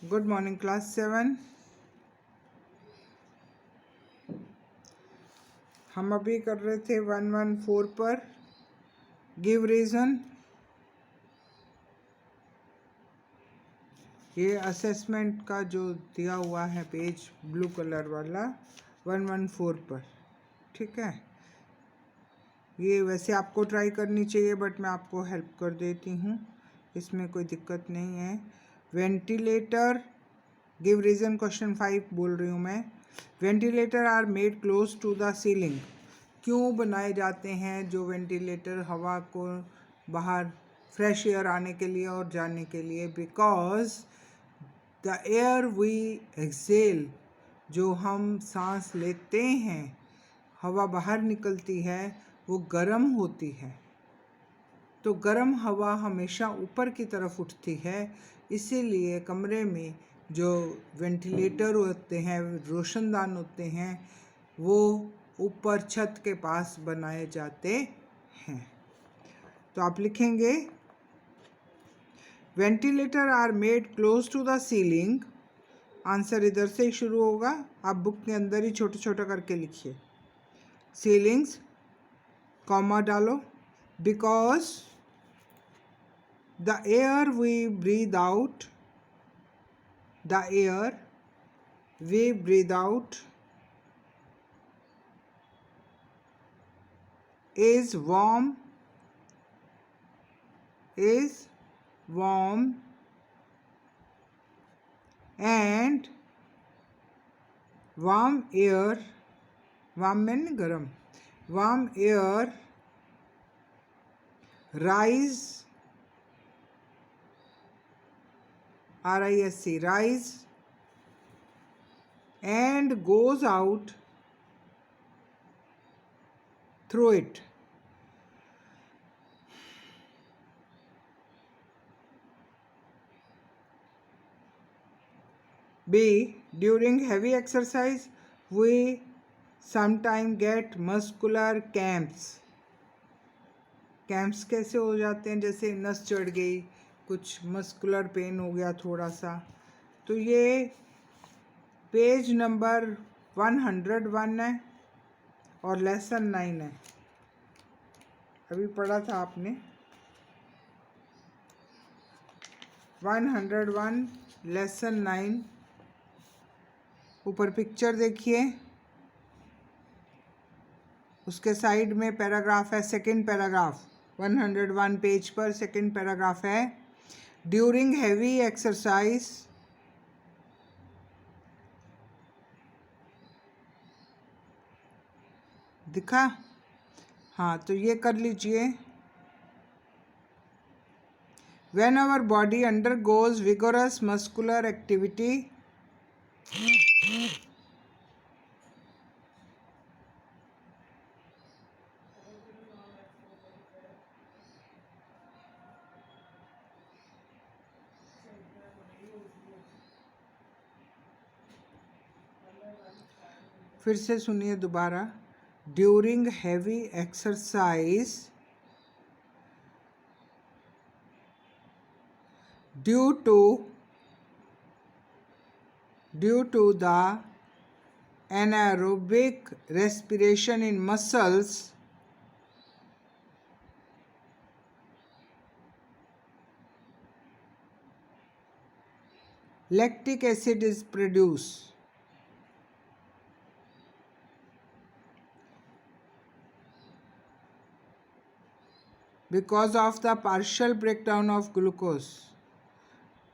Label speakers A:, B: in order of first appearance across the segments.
A: Good morning class 7। हम अभी कर रहे थे 114 पर गिव रीज़न। ये असेसमेंट का जो दिया हुआ है पेज ब्लू कलर वाला 114 पर, ठीक है। ये वैसे आपको ट्राई करनी चाहिए बट मैं आपको हेल्प कर देती हूँ, इसमें कोई दिक्कत नहीं है। वेंटिलेटर गिव रीज़न क्वेश्चन 5 बोल रही हूँ मैं। Ventilator are made close to the ceiling. क्यों बनाए जाते हैं जो वेंटिलेटर हवा को बाहर फ्रेश एयर आने के लिए और जाने के लिए? Because the air we exhale, जो हम सांस लेते हैं, हवा बाहर निकलती है, वो गर्म होती है। तो गर्म हवा हमेशा ऊपर की तरफ उठती है, इसीलिए कमरे में जो वेंटिलेटर होते हैं, रोशनदान होते हैं, वो ऊपर छत के पास बनाए जाते हैं। तो आप लिखेंगे ventilator are made close to the ceiling. Answer इधर से ही शुरू होगा, आप बुक के अंदर ही छोटा छोटा करके लिखिए। सीलिंग्स कॉमा डालो। Because the air we breathe out, the air we breathe out is warm, and warm air, warm means garam, warm air rise, RISE, rise, and goes out through it. B, during heavy exercise we sometimes get muscular cramps. Camps कैसे हो जाते हैं? जैसे नस चढ़ गई, कुछ muscular pain हो गया थोड़ा सा। तो ये पेज नंबर 101 है और लेसन 9 है। अभी पढ़ा था आपने 101 लेसन 9। ऊपर पिक्चर देखिए, उसके साइड में पैराग्राफ है, सेकंड पैराग्राफ 101 पेज पर सेकंड पैराग्राफ है। ड्यूरिंग हैवी एक्सरसाइज, दिखा? हाँ, तो ये कर लीजिए। When our body undergoes vigorous muscular activity, फिर से सुनिए दोबारा। During heavy exercise, due to the anaerobic respiration in muscles, lactic acid is produced. Because of the partial breakdown of glucose,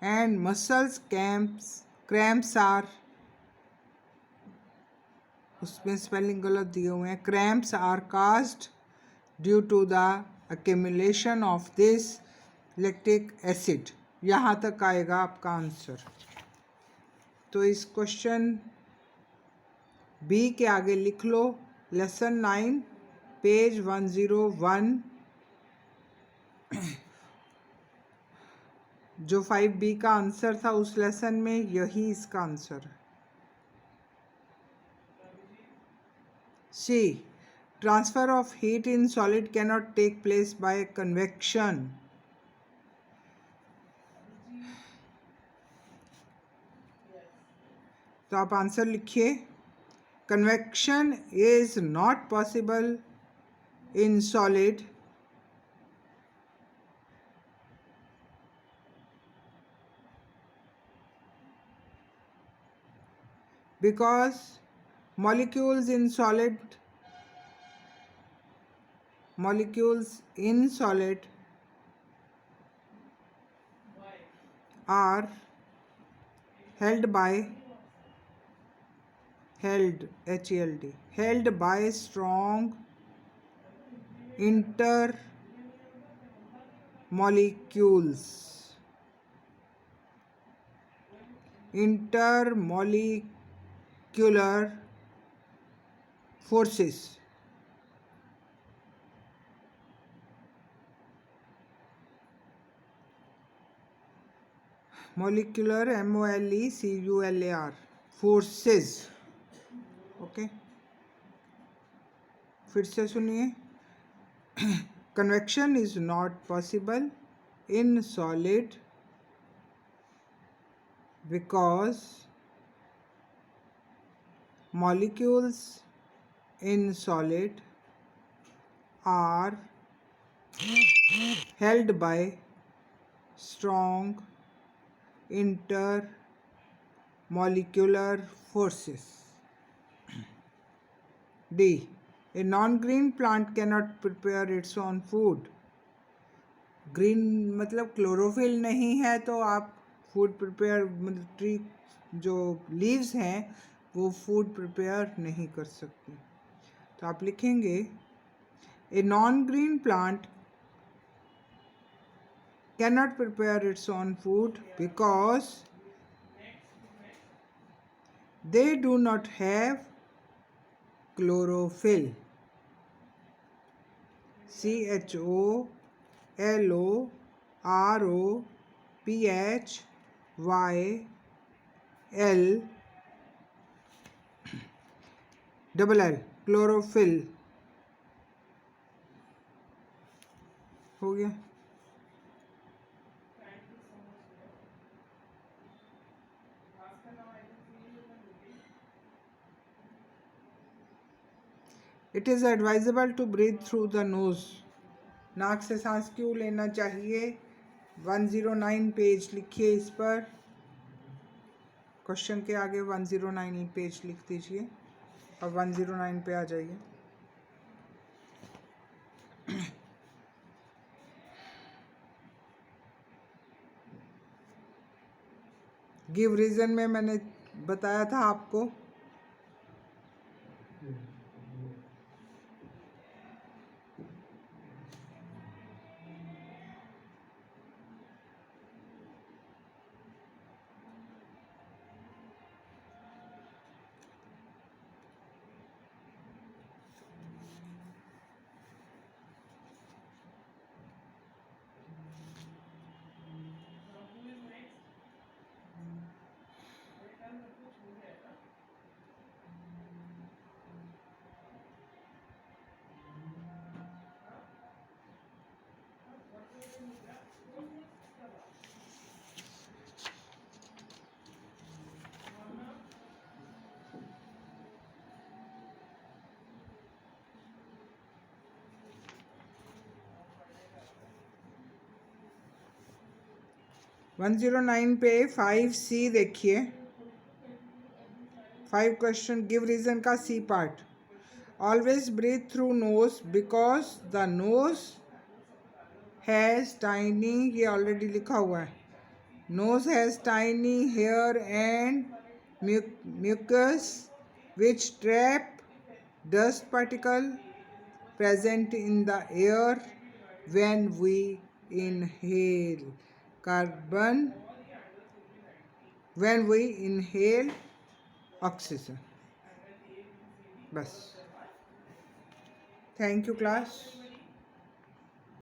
A: and muscles cramps are, उसमें spelling गलत दिए हुए हैं, cramps are caused due to the accumulation of this lactic acid. यहाँ तक आएगा आपका answer. तो इस क्वेश्चन बी के आगे लिख लो लेसन 9 पेज 101। जो 5B का आंसर था उस लेसन में, यही इसका आंसर है। C, transfer of heat in solid cannot take place by convection. तो आप आंसर लिखिए। Convection is not possible in solid because molecules in solid are held by strong intermolecular forces. Molecular, MOLECULAR forces. Okay, फिर से सुनिए। Convection is not possible in solid because molecules in solid are held by strong intermolecular forces. D. A non-green plant cannot prepare its own food. Green मतलब chlorophyll नहीं है तो आप food prepare tree जो leaves हैं वो food prepare नहीं कर सकती। तो आप लिखेंगे a non green plant cannot prepare its own food because they do not have chlorophyll. CHOLORPHYL chlorophyll हो गया। It is advisable to breathe through the nose. नाक से सांस क्यों लेना चाहिए? 109 पेज लिखिए इस पर। क्वेश्चन के आगे 109 पेज लिख दीजिए और 109 पे आ जाइए। गिव रीजन में मैंने बताया था आपको। वन 109 पे 5C देखिए। 5 क्वेश्चन गिव रीजन का C part. Always breathe through nose because the nose has tiny, ये ऑलरेडी लिखा हुआ है, nose has tiny hair and mucus which trap dust particle present in the air when we inhale oxygen। बस, thank you class.